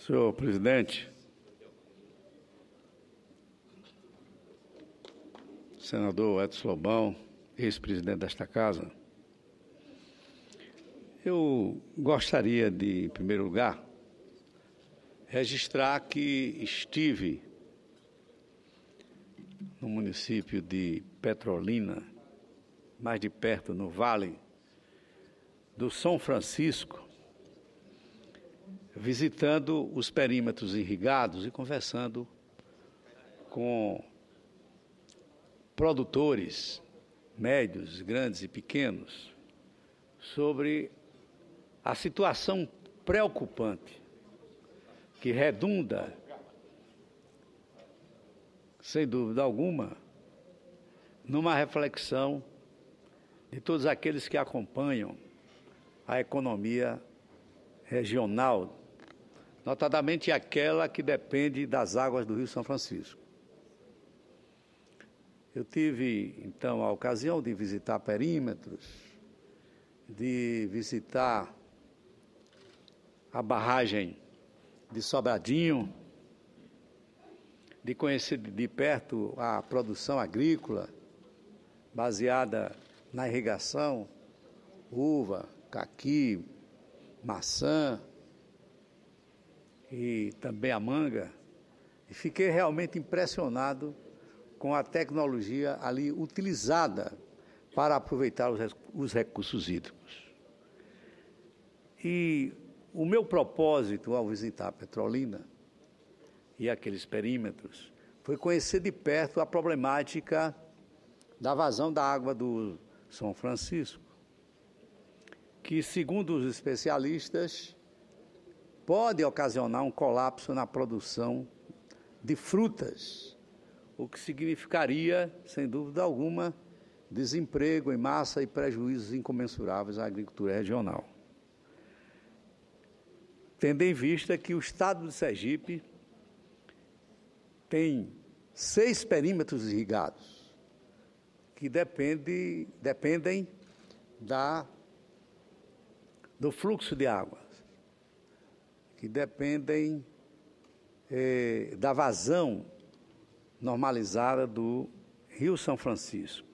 Senhor presidente, senador Edson Lobão, ex-presidente desta casa, eu gostaria de, em primeiro lugar, registrar que estive no município de Petrolina, mais de perto, no Vale do São Francisco, visitando os perímetros irrigados e conversando com produtores médios, grandes e pequenos sobre a situação preocupante que redunda, sem dúvida alguma, numa reflexão de todos aqueles que acompanham a economia regional, notadamente aquela que depende das águas do Rio São Francisco. Eu tive, então, a ocasião de visitar perímetros, de visitar a barragem de Sobradinho, de conhecer de perto a produção agrícola baseada na irrigação, uva, caqui, maçã e também a manga, e fiquei realmente impressionado com a tecnologia ali utilizada para aproveitar os recursos hídricos. E o meu propósito ao visitar Petrolina e aqueles perímetros foi conhecer de perto a problemática da vazão da água do São Francisco, que, segundo os especialistas, pode ocasionar um colapso na produção de frutas, o que significaria, sem dúvida alguma, desemprego em massa e prejuízos incomensuráveis à agricultura regional. Tendo em vista que o estado de Sergipe tem 6 perímetros irrigados, que dependem do fluxo de águas, que dependem da vazão normalizada do Rio São Francisco.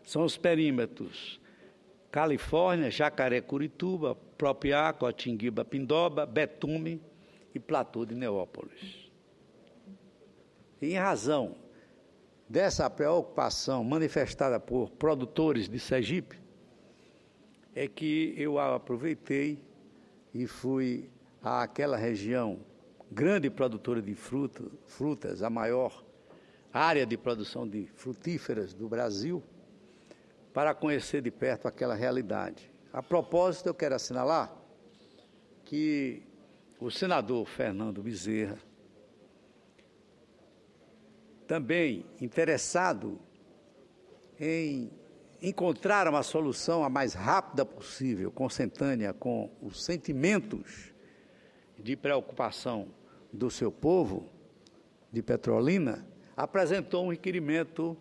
São os perímetros Califórnia, Jacaré-Curituba, Propriá, Cotinguiba, Pindoba, Betume e Platô de Neópolis. E em razão dessa preocupação manifestada por produtores de Sergipe, é que eu aproveitei e fui àquela região grande produtora de frutas, a maior área de produção de frutíferas do Brasil, para conhecer de perto aquela realidade. A propósito, eu quero assinalar que o senador Fernando Bezerra, também interessado em encontrar uma solução a mais rápida possível, consentânea com os sentimentos de preocupação do seu povo de Petrolina, apresentou um requerimento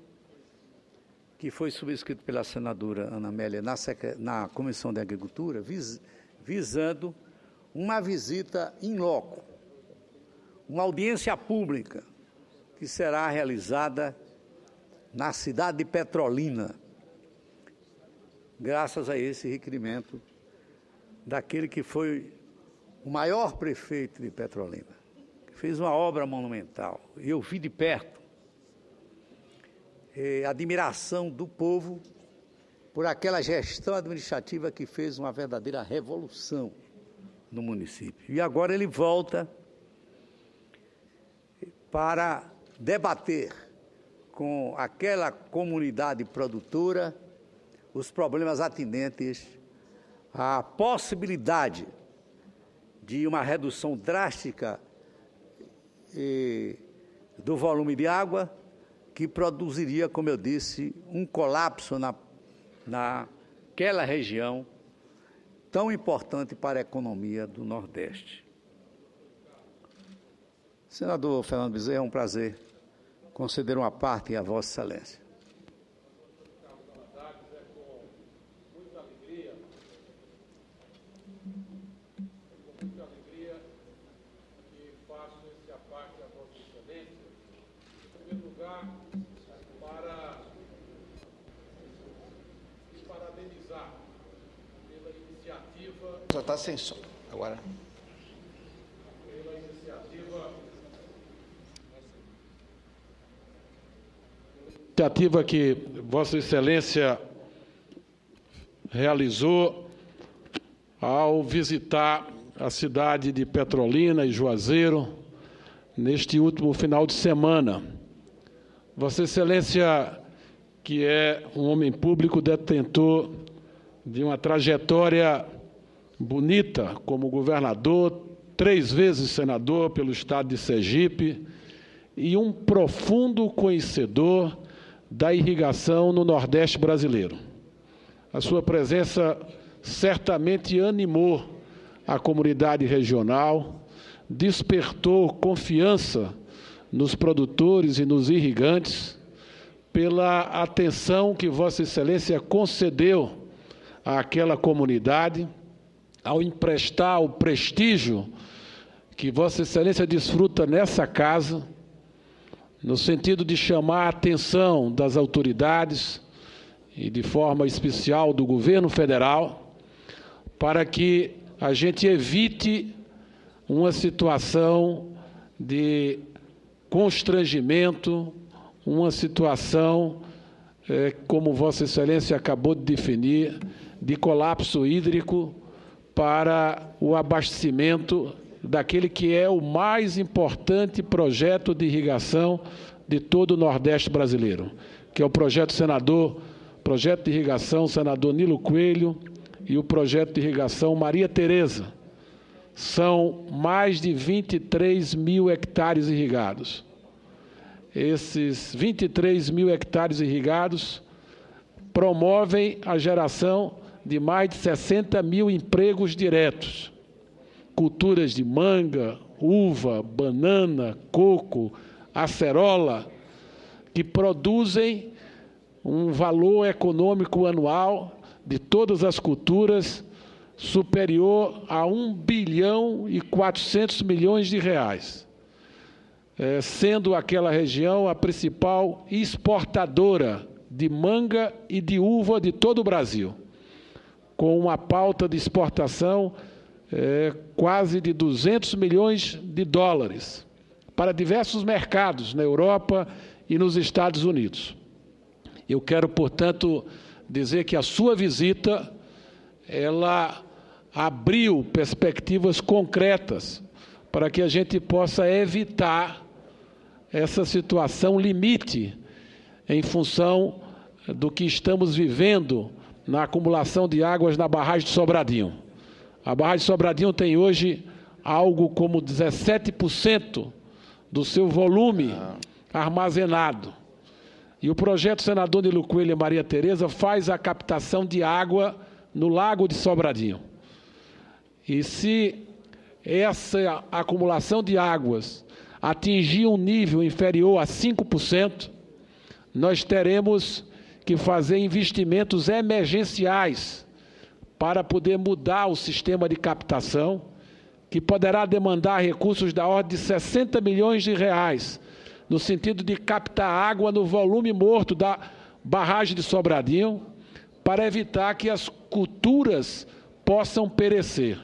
que foi subscrito pela senadora Ana Amélia na Comissão de Agricultura, visando uma visita in loco, uma audiência pública que será realizada na cidade de Petrolina, graças a esse requerimento daquele que foi o maior prefeito de Petrolina, que fez uma obra monumental. Eu vi de perto a admiração do povo por aquela gestão administrativa que fez uma verdadeira revolução no município. E agora ele volta para debater com aquela comunidade produtora os problemas atinentes à possibilidade de uma redução drástica do volume de água, que produziria, como eu disse, um colapso naquela região tão importante para a economia do Nordeste. Senador Fernando Bezerra, é um prazer conceder uma parte a Vossa Excelência. muita alegria que a parte da Vossa Excelência, em primeiro lugar, para parabenizar pela iniciativa. Já está sem som agora. Pela iniciativa que Vossa Excelência realizou ao visitar a cidade de Petrolina e Juazeiro neste último final de semana. Vossa Excelência, que é um homem público detentor de uma trajetória bonita como governador, 3 vezes senador pelo estado de Sergipe e um profundo conhecedor da irrigação no Nordeste brasileiro. A sua presença certamente animou a comunidade regional, despertou confiança nos produtores e nos irrigantes pela atenção que Vossa Excelência concedeu àquela comunidade, ao emprestar o prestígio que Vossa Excelência desfruta nessa casa, no sentido de chamar a atenção das autoridades e, de forma especial, do governo federal, para que a gente evite uma situação de constrangimento, uma situação, como Vossa Excelência acabou de definir, de colapso hídrico para o abastecimento daquele que é o mais importante projeto de irrigação de todo o Nordeste brasileiro, que é o projeto de irrigação senador Nilo Coelho e o projeto de irrigação Maria Tereza. São mais de 23 mil hectares irrigados. Esses 23 mil hectares irrigados promovem a geração de mais de 60 mil empregos diretos. Culturas de manga, uva, banana, coco, acerola, que produzem um valor econômico anual de todas as culturas superior a 1 bilhão e 400 milhões de reais, sendo aquela região a principal exportadora de manga e de uva de todo o Brasil, com uma pauta de exportação quase de 200 milhões de dólares para diversos mercados na Europa e nos Estados Unidos. Eu quero, portanto, dizer que a sua visita, ela abriu perspectivas concretas para que a gente possa evitar essa situação limite em função do que estamos vivendo na acumulação de águas na barragem de Sobradinho. A barragem de Sobradinho tem hoje algo como 17% do seu volume armazenado. E o projeto senador Nilo Coelho e Maria Tereza faz a captação de água no Lago de Sobradinho. E se essa acumulação de águas atingir um nível inferior a 5%, nós teremos que fazer investimentos emergenciais para poder mudar o sistema de captação, que poderá demandar recursos da ordem de 60 milhões de reais, no sentido de captar água no volume morto da barragem de Sobradinho, para evitar que as culturas possam perecer.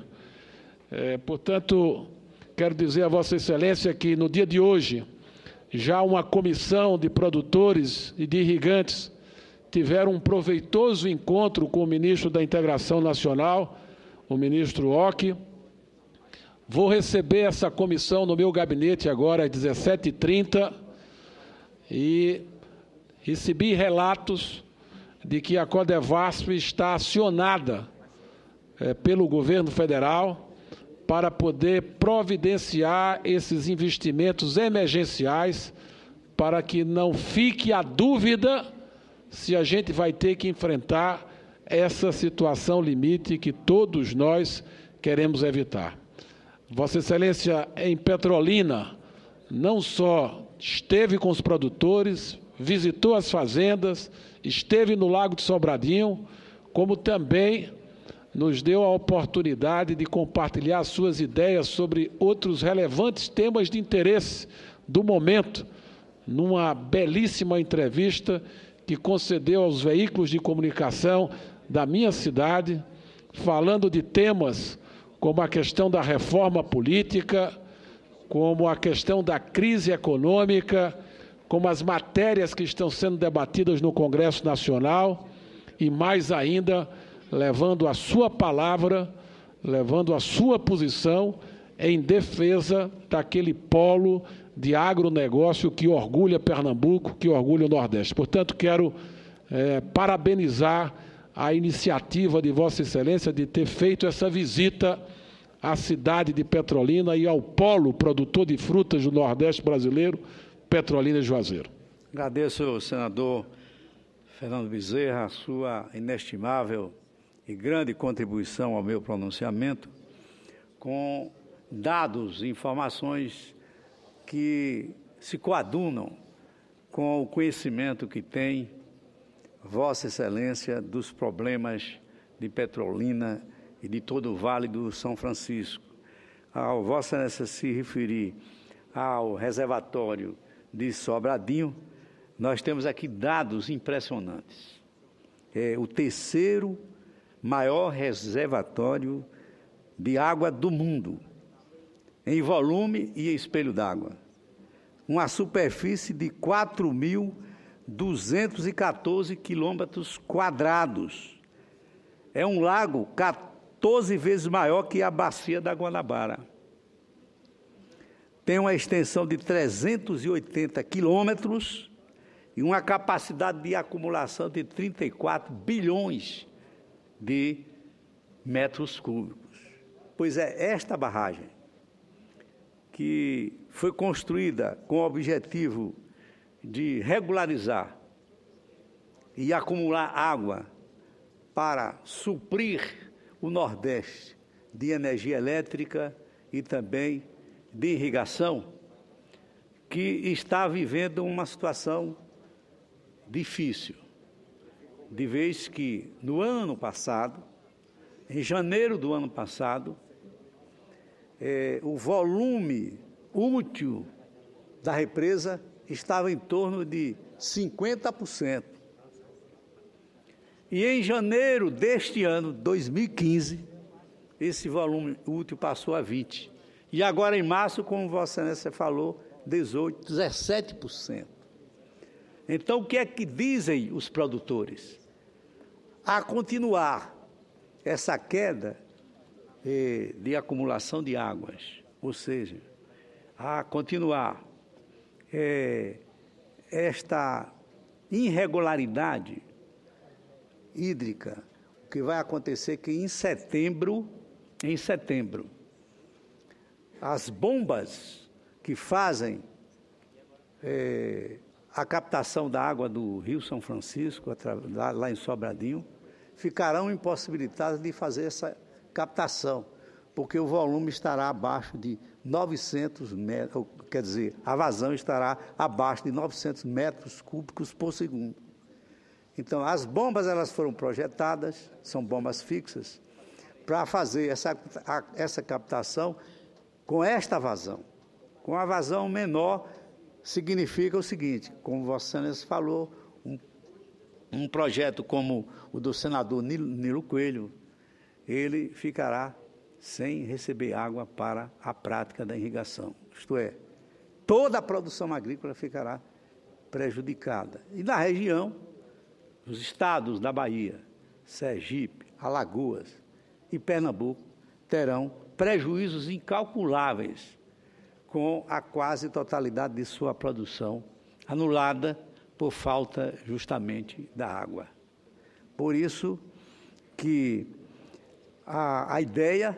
Portanto, quero dizer a Vossa Excelência que no dia de hoje, já uma comissão de produtores e de irrigantes tiveram um proveitoso encontro com o ministro da Integração Nacional, o ministro Ock. Vou receber essa comissão no meu gabinete agora às 17h30 e recebi relatos de que a Codevasf está acionada pelo governo federal para poder providenciar esses investimentos emergenciais para que não fique a dúvida se a gente vai ter que enfrentar essa situação limite que todos nós queremos evitar. Vossa Excelência, em Petrolina, não só esteve com os produtores, visitou as fazendas, esteve no Lago de Sobradinho, como também nos deu a oportunidade de compartilhar suas ideias sobre outros relevantes temas de interesse do momento, numa belíssima entrevista que concedeu aos veículos de comunicação da minha cidade, falando de temas como a questão da reforma política, como a questão da crise econômica, como as matérias que estão sendo debatidas no Congresso Nacional e, mais ainda, levando a sua palavra, levando a sua posição em defesa daquele polo de agronegócio que orgulha Pernambuco, que orgulha o Nordeste. Portanto, quero parabenizar a iniciativa de Vossa Excelência de ter feito essa visita à cidade de Petrolina e ao polo produtor de frutas do Nordeste brasileiro, Petrolina e Juazeiro. Agradeço, senador Fernando Bezerra, a sua inestimável e grande contribuição ao meu pronunciamento, com dados e informações que se coadunam com o conhecimento que tem Vossa Excelência dos problemas de Petrolina e de todo o Vale do São Francisco. Ao Vossa Excelência se referir ao reservatório de Sobradinho, nós temos aqui dados impressionantes. É o terceiro maior reservatório de água do mundo, em volume e espelho d'água. Uma superfície de 4.214 quilômetros quadrados. É um lago 14 vezes maior que a bacia da Guanabara. Tem uma extensão de 380 quilômetros e uma capacidade de acumulação de 34 bilhões de metros cúbicos. Pois é esta barragem que foi construída com o objetivo de regularizar e acumular água para suprir o Nordeste de energia elétrica e também de irrigação, que está vivendo uma situação difícil, de vez que no ano passado, em janeiro do ano passado, o volume útil da represa estava em torno de 50%. E em janeiro deste ano, 2015, esse volume útil passou a 20%. E agora em março, como Vossa Excelência falou, 18%, 17%. Então, o que é que dizem os produtores? A continuar essa queda de acumulação de águas, ou seja, a continuar esta irregularidade hídrica, o que vai acontecer é que em setembro, as bombas que fazem a captação da água do Rio São Francisco, lá em Sobradinho, ficarão impossibilitadas de fazer essa captação, porque o volume estará abaixo de 900 metros, quer dizer, a vazão estará abaixo de 900 metros cúbicos por segundo. Então, as bombas, elas foram projetadas, são bombas fixas, para fazer essa captação com esta vazão. Com a vazão menor, significa o seguinte, como Vossa Excelência falou, um projeto como o do senador Nilo Coelho, ele ficará sem receber água para a prática da irrigação. Isto é, toda a produção agrícola ficará prejudicada. E na região, os estados da Bahia, Sergipe, Alagoas e Pernambuco terão prejuízos incalculáveis com a quase totalidade de sua produção anulada por falta justamente da água. Por isso que a ideia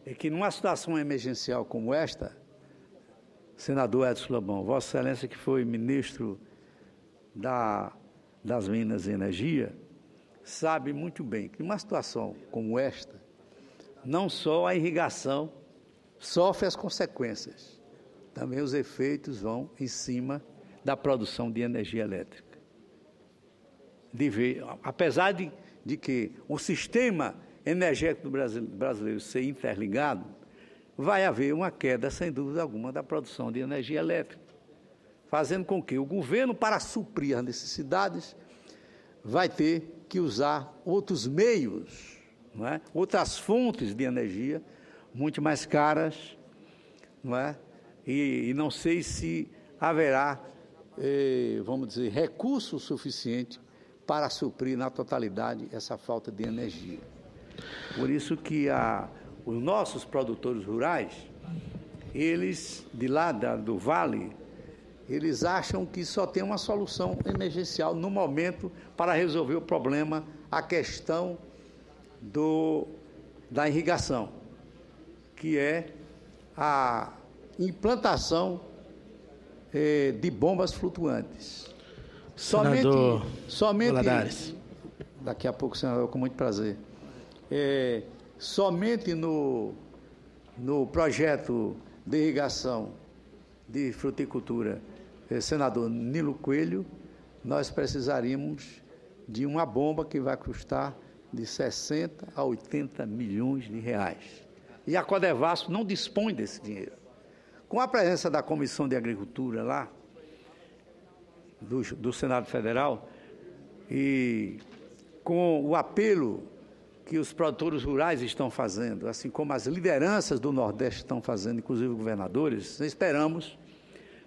é que numa situação emergencial como esta, senador Edson Lobão, Vossa Excelência que foi ministro das Minas e Energia, sabe muito bem que numa situação como esta, não só a irrigação sofre as consequências, também os efeitos vão em cima da produção de energia elétrica. Apesar de que o sistema energético do brasileiro ser interligado, vai haver uma queda, sem dúvida alguma, da produção de energia elétrica, fazendo com que o governo, para suprir as necessidades, vai ter que usar outros meios, não é? Outras fontes de energia, muito mais caras, não é? E não sei se haverá, vamos dizer, recurso suficiente para suprir na totalidade essa falta de energia. Por isso que os nossos produtores rurais, eles, de lá do Vale, eles acham que só tem uma solução emergencial no momento para resolver o problema, a questão da irrigação, que é a implantação de bombas flutuantes. Senador Valadares. Daqui a pouco, senador, com muito prazer. Somente no projeto de irrigação de fruticultura, senador Nilo Coelho, nós precisaríamos de uma bomba que vai custar de 60 a 80 milhões de reais. E a Codevasf não dispõe desse dinheiro. Com a presença da Comissão de Agricultura lá, do Senado Federal, e com o apelo que os produtores rurais estão fazendo, assim como as lideranças do Nordeste estão fazendo, inclusive governadores, esperamos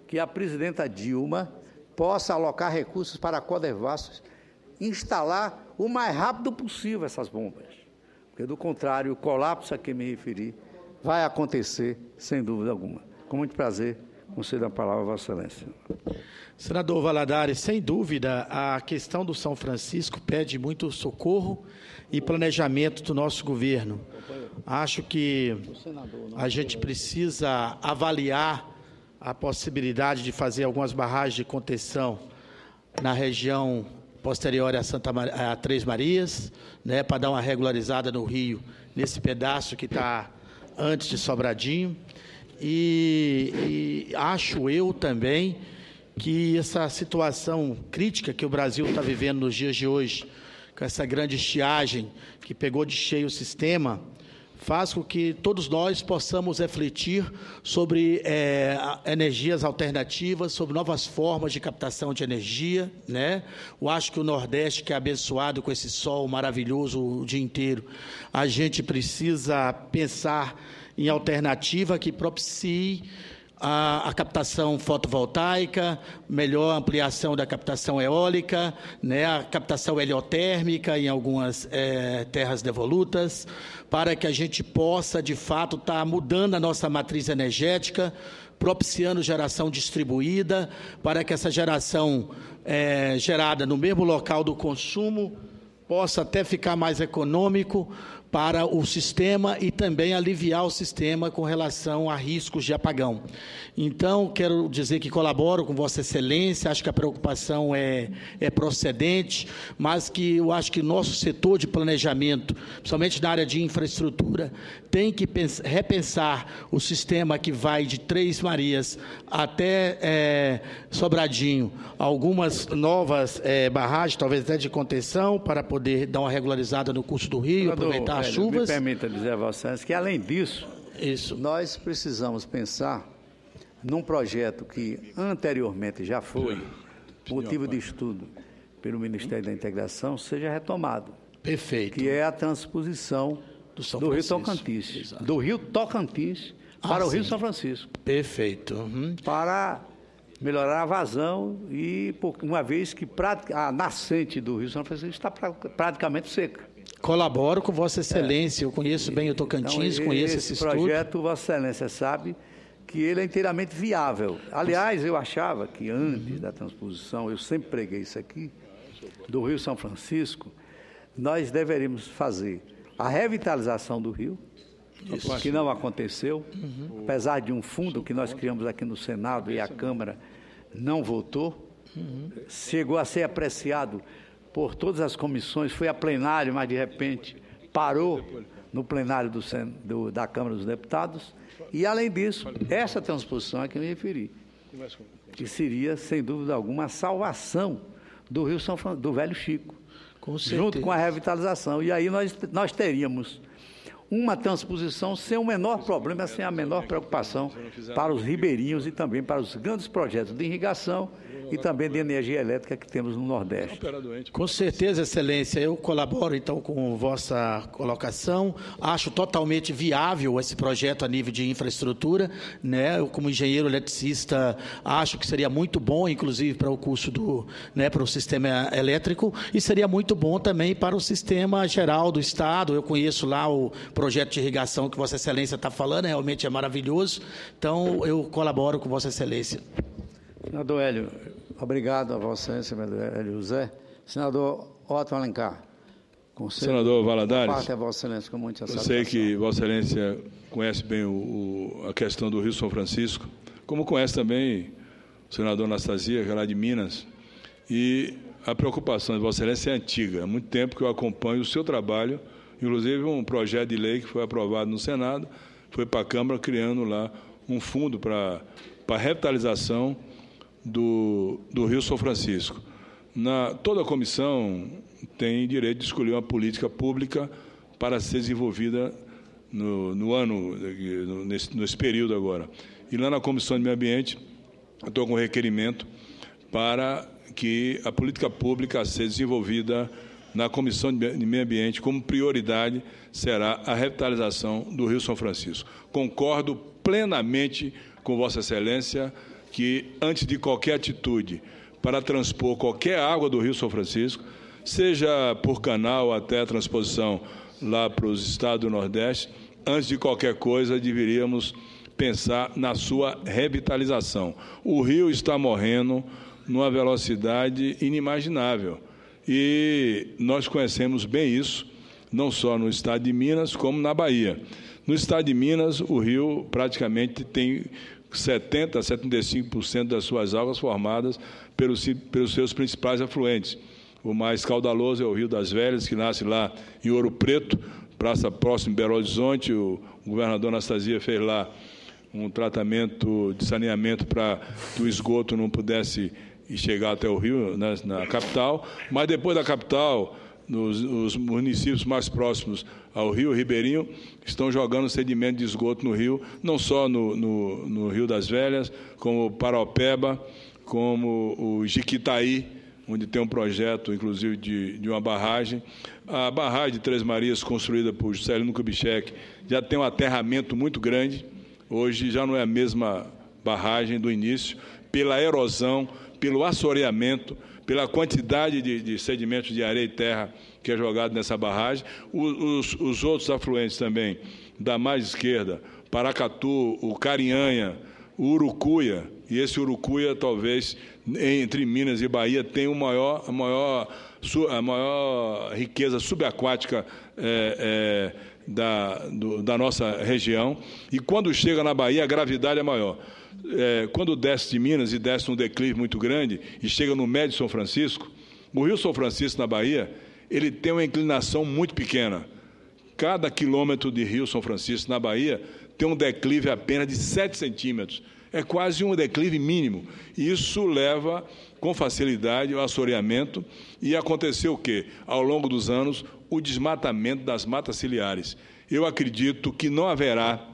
que a presidenta Dilma possa alocar recursos para a Codevasf instalar o mais rápido possível essas bombas, porque do contrário, o colapso a que me referi vai acontecer, sem dúvida alguma. Com muito prazer, concedo a palavra a Vossa Excelência. Senador Valadares, sem dúvida, a questão do São Francisco pede muito socorro e planejamento do nosso governo. Acho que a gente precisa avaliar a possibilidade de fazer algumas barragens de contenção na região posterior a Três Marias, né, para dar uma regularizada no rio, nesse pedaço que está antes de Sobradinho. E acho eu também que essa situação crítica que o Brasil está vivendo nos dias de hoje, com essa grande estiagem que pegou de cheio o sistema, faz com que todos nós possamos refletir sobre energias alternativas, sobre novas formas de captação de energia, né? Eu acho que o Nordeste, que é abençoado com esse sol maravilhoso o dia inteiro, a gente precisa pensar em alternativa que propicie a captação fotovoltaica, melhor ampliação da captação eólica, né, a captação heliotérmica em algumas terras devolutas, para que a gente possa, de fato, estar mudando a nossa matriz energética, propiciando geração distribuída, para que essa geração gerada no mesmo local do consumo possa até ficar mais econômico para o sistema e também aliviar o sistema com relação a riscos de apagão. Então, quero dizer que colaboro com Vossa Excelência, acho que a preocupação é procedente, mas que eu acho que nosso setor de planejamento, principalmente na área de infraestrutura, tem que repensar o sistema que vai de Três Marias até Sobradinho, algumas novas barragens, talvez até de contenção, para poder dar uma regularizada no curso do rio, aproveitar as chuvas. Me permita dizer a Vossa Excelência que, além disso, nós precisamos pensar num projeto que anteriormente já foi motivo de estudo pelo Ministério da Integração, seja retomado. Perfeito. Que é a transposição do Rio Tocantins. Exato. Do Rio Tocantins para o Rio São Francisco. Perfeito. Para melhorar a vazão e uma vez que a nascente do Rio São Francisco está praticamente seca. Colaboro com Vossa Excelência, eu conheço bem o Tocantins, então, conheço esse estudo. Esse projeto, Vossa Excelência sabe que ele é inteiramente viável. Aliás, eu achava que antes da transposição, eu sempre preguei isso aqui, do Rio São Francisco, nós deveríamos fazer a revitalização do rio, que não aconteceu, apesar de um fundo que nós criamos aqui no Senado e a Câmara não votou, chegou a ser apreciado por todas as comissões, foi a plenário, mas de repente parou no plenário da Câmara dos Deputados. E, além disso, essa transposição a que eu me referi, que seria, sem dúvida alguma, a salvação do Rio do Velho Chico. junto com a revitalização. E aí nós teríamos uma transposição sem o menor problema, sem a menor preocupação para os ribeirinhos e também para os grandes projetos de irrigação e também de energia elétrica que temos no Nordeste. Com certeza, Excelência, eu colaboro então com vossa colocação, acho totalmente viável esse projeto a nível de infraestrutura, né? Eu, como engenheiro eletricista, acho que seria muito bom, inclusive para o curso para o sistema elétrico, e seria muito bom também para o sistema geral do Estado. Eu conheço lá o projeto de irrigação que Vossa Excelência está falando, realmente é maravilhoso, então eu colaboro com Vossa Excelência. Senador Hélio, obrigado a Vossa Excelência, senador Hélio José. Senador Otto Alencar. Senador Valadares, parte a Vossa Excelência com muita satisfação. Eu sei que Vossa Excelência conhece bem a questão do Rio São Francisco, como conhece também o senador Anastasia, que é lá de Minas. E a preocupação de Vossa Excelência é antiga. Há muito tempo que eu acompanho o seu trabalho, inclusive um projeto de lei que foi aprovado no Senado, foi para a Câmara, criando lá um fundo para a revitalização do Rio São Francisco. Toda a comissão tem direito de escolher uma política pública para ser desenvolvida nesse período agora. E lá na Comissão de Meio Ambiente, eu estou com um requerimento para que a política pública a ser desenvolvida na Comissão de Meio Ambiente, como prioridade, será a revitalização do Rio São Francisco. Concordo plenamente com Vossa Excelência que, antes de qualquer atitude para transpor qualquer água do Rio São Francisco, seja por canal até a transposição lá para os estados do Nordeste, antes de qualquer coisa, deveríamos pensar na sua revitalização. O rio está morrendo numa velocidade inimaginável e nós conhecemos bem isso, não só no estado de Minas, como na Bahia. No estado de Minas, o rio praticamente tem 70% a 75% das suas águas formadas pelos seus principais afluentes. O mais caudaloso é o Rio das Velhas, que nasce lá em Ouro Preto, praça próximo Belo Horizonte. O governador Anastasia fez lá um tratamento de saneamento para que o esgoto não pudesse chegar até o rio, né, na capital. Mas depois da capital, os municípios mais próximos ao rio, Ribeirinho, estão jogando sedimento de esgoto no rio, não só no Rio das Velhas, como Paraopeba, como o Jiquitaí, onde tem um projeto, inclusive, de uma barragem. A barragem de Três Marias, construída por Juscelino Kubitschek, já tem um aterramento muito grande. Hoje já não é a mesma barragem do início, pela erosão, pelo assoreamento, pela quantidade de sedimentos de areia e terra que é jogado nessa barragem. Os outros afluentes também, da margem esquerda, Paracatu, o Carinhanha, o Urucuia, e esse Urucuia, talvez, entre Minas e Bahia, tem a maior riqueza subaquática da nossa região. E quando chega na Bahia, a gravidade é maior. Quando desce de Minas e desce num declive muito grande e chega no médio São Francisco, o Rio São Francisco, na Bahia, ele tem uma inclinação muito pequena. Cada quilômetro de Rio São Francisco, na Bahia, tem um declive apenas de 7 centímetros. É quase um declive mínimo. Isso leva, com facilidade, ao assoreamento. E aconteceu o quê? Ao longo dos anos, o desmatamento das matas ciliares. Eu acredito que não haverá,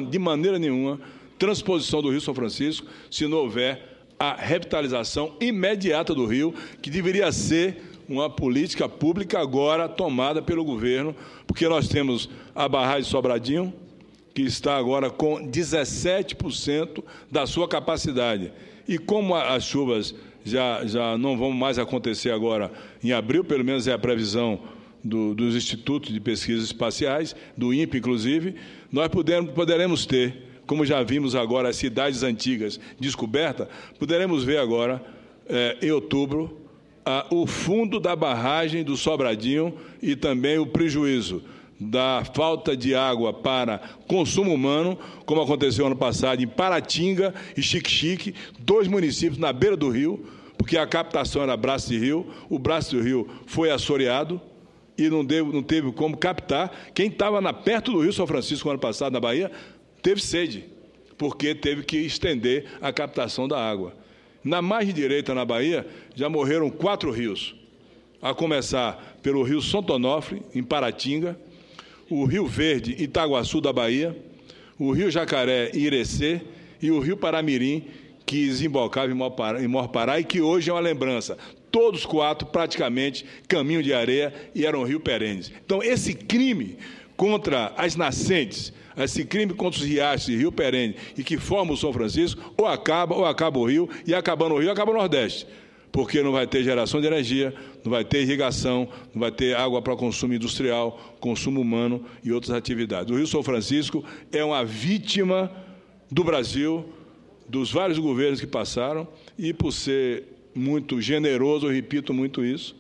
de maneira nenhuma, transposição do Rio São Francisco se não houver a revitalização imediata do rio, que deveria ser uma política pública agora tomada pelo governo, porque nós temos a barragem de Sobradinho, que está agora com 17% da sua capacidade. E como as chuvas já não vão mais acontecer agora em abril, pelo menos é a previsão dos institutos de pesquisas espaciais, do INPE, inclusive, nós poderemos ter, como já vimos agora, as cidades antigas descobertas, poderemos ver agora, em outubro, o fundo da barragem do Sobradinho e também o prejuízo da falta de água para consumo humano, como aconteceu ano passado em Paratinga e Xique-Xique, 2 municípios na beira do rio, porque a captação era braço de rio, o braço do rio foi assoreado e não teve como captar. Quem estava perto do Rio São Francisco ano passado, na Bahia, teve sede, porque teve que estender a captação da água. Na margem direita, na Bahia, já morreram 4 rios. a começar pelo rio Santo Onofre, em Paratinga, o rio Verde, Itaguaçu da Bahia, o rio Jacaré, em Irecê, e o rio Paramirim, que desembocava em Morpará e que hoje é uma lembrança. Todos 4, praticamente, caminho de areia e eram rio perenes. Então, esse crime contra as nascentes, esse crime contra os riachos e rio perene e que formam o São Francisco, ou acaba o rio, e acabando o rio, acaba o Nordeste. Porque não vai ter geração de energia, não vai ter irrigação, não vai ter água para consumo industrial, consumo humano e outras atividades. O Rio São Francisco é uma vítima do Brasil, dos vários governos que passaram, e por ser muito generoso, eu repito muito isso,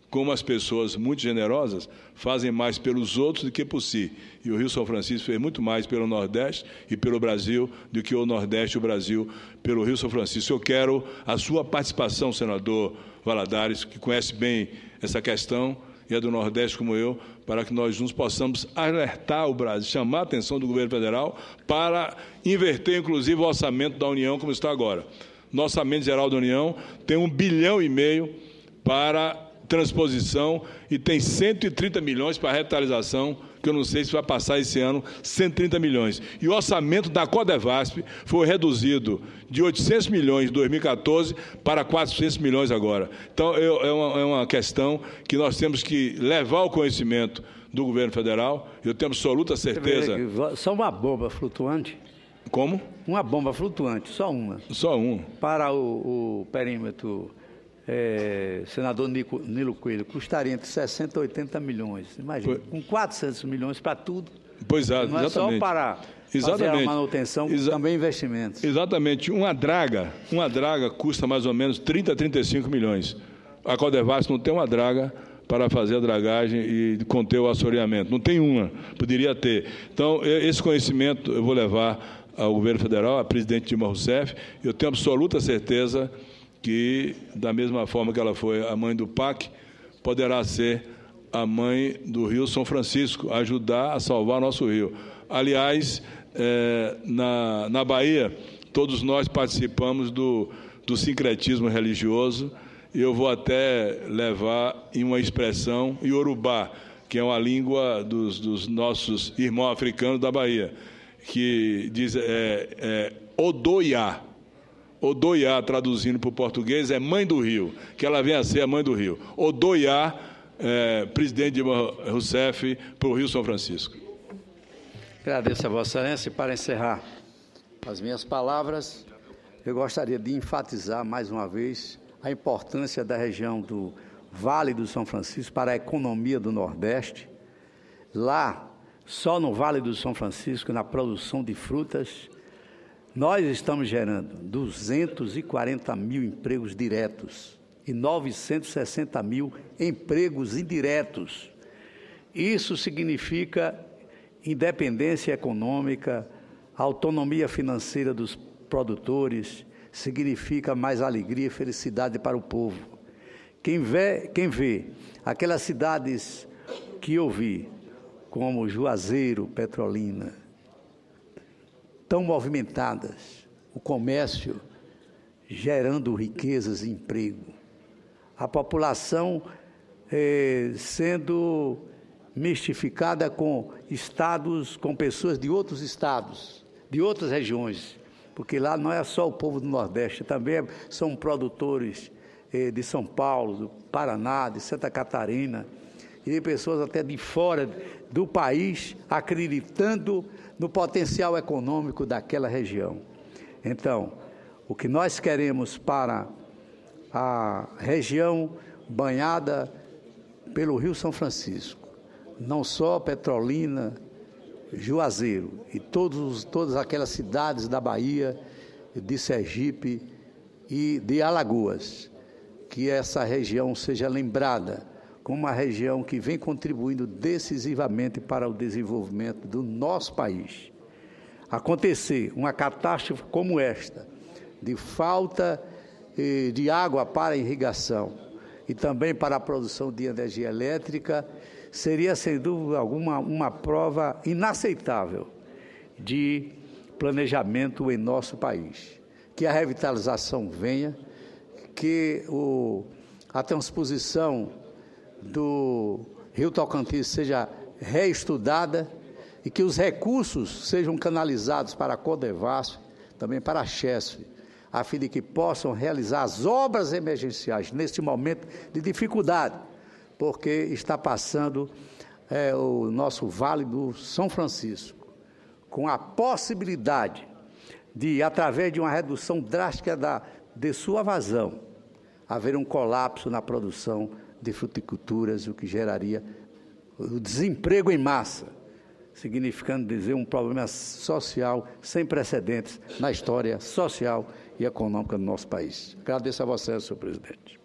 como as pessoas muito generosas fazem mais pelos outros do que por si. E o Rio São Francisco fez muito mais pelo Nordeste e pelo Brasil do que o Nordeste e o Brasil pelo Rio São Francisco. Eu quero a sua participação, senador Valadares, que conhece bem essa questão e é do Nordeste como eu, para que nós juntos possamos alertar o Brasil, chamar a atenção do governo federal para inverter, inclusive, o orçamento da União como está agora. No orçamento geral da União tem 1,5 bilhão para transposição e tem 130 milhões para revitalização, que eu não sei se vai passar esse ano, 130 milhões. E o orçamento da Codevasp foi reduzido de 800 milhões em 2014 para 400 milhões agora. Então, é uma questão que nós temos que levar ao conhecimento do governo federal. Eu tenho absoluta certeza... Só uma bomba flutuante? Como? Uma bomba flutuante, só uma. Só uma. Para o perímetro... senador Nilo Coelho, custaria entre 60 e 80 milhões. Imagina, com 400 milhões para tudo. Pois é, não é exatamente. só para fazer a manutenção, também investimentos. Exatamente. Uma draga custa mais ou menos 30 a 35 milhões. A Codevasp não tem uma draga para fazer a dragagem e conter o assoreamento. Não tem uma, poderia ter. Então, esse conhecimento eu vou levar ao governo federal, à presidente Dilma Rousseff. Eu tenho absoluta certeza que, da mesma forma que ela foi a mãe do PAC, poderá ser a mãe do Rio São Francisco, ajudar a salvar nosso rio. Aliás, na Bahia, todos nós participamos do sincretismo religioso, e eu vou até levar em uma expressão iorubá, que é uma língua dos nossos irmãos africanos da Bahia, que diz Odoiá. Odoiá, traduzindo para o português, é mãe do rio, que ela vem a ser a mãe do rio. Odoiá, presidente Dilma Rousseff, para o Rio São Francisco. Agradeço a Vossa Excelência. E para encerrar as minhas palavras, eu gostaria de enfatizar mais uma vez a importância da região do Vale do São Francisco para a economia do Nordeste. Lá, só no Vale do São Francisco, na produção de frutas, nós estamos gerando 240 mil empregos diretos e 960 mil empregos indiretos. Isso significa independência econômica, autonomia financeira dos produtores, significa mais alegria e felicidade para o povo. Quem vê aquelas cidades que eu vi, como Juazeiro, Petrolina, tão movimentadas, o comércio gerando riquezas e emprego, a população sendo mistificada com estados, com pessoas de outros estados, de outras regiões, porque lá não é só o povo do Nordeste, também são produtores de São Paulo, do Paraná, de Santa Catarina, e de pessoas até de fora do país acreditando no potencial econômico daquela região. Então, o que nós queremos para a região banhada pelo Rio São Francisco, não só Petrolina, Juazeiro e todas aquelas cidades da Bahia, de Sergipe e de Alagoas, que essa região seja lembrada como uma região que vem contribuindo decisivamente para o desenvolvimento do nosso país. Acontecer uma catástrofe como esta, de falta de água para irrigação e também para a produção de energia elétrica, seria, sem dúvida alguma, uma prova inaceitável de planejamento em nosso país. Que a revitalização venha, que a transposição do Rio Tocantins seja reestudada e que os recursos sejam canalizados para a Codevasf, também para a Chesf, a fim de que possam realizar as obras emergenciais neste momento de dificuldade, porque está passando o nosso Vale do São Francisco, com a possibilidade de, através de uma redução drástica de sua vazão, haver um colapso na produção de fruticulturas, o que geraria o desemprego em massa, significando dizer um problema social sem precedentes na história social e econômica do nosso país. Agradeço a você, senhor presidente.